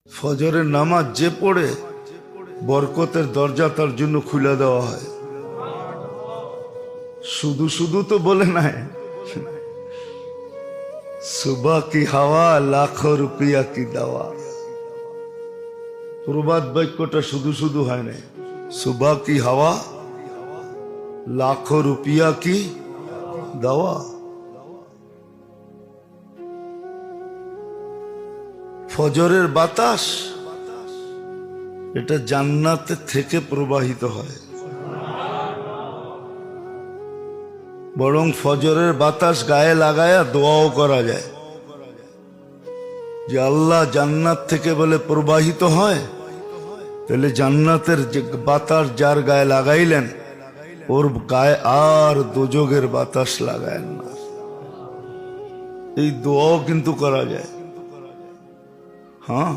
ফজরের নামাজ যে পড়ে বরকতের দরজা তার জন্য খুলে দেওয়া হয়। শুধু শুধু তো বলে নাই, সুবহ কি হাওয়া লাখো রুপিয়া কি দাওয়া। প্রবাদ বাক্যটা শুধু শুধু হয় না। সুবহ কি হাওয়া লাখো রুপিয়া কি দাওয়া। ফজরের বাতাস এটা জান্নাতের থেকে প্রবাহিত হয়। বরং ফজরের বাতাস গায়ে লাগায়া দোয়াও করা যায় যে আল্লাহ জান্নাত থেকে বলে প্রবাহিত হয়, তাহলে জান্নাতের যে বাতাস যার গায়ে লাগাইলেন ওর গায়ে আর দোজগের বাতাস লাগায়েন না। এই দোয়াও কিন্তু করা যায়। হ্যাঁ।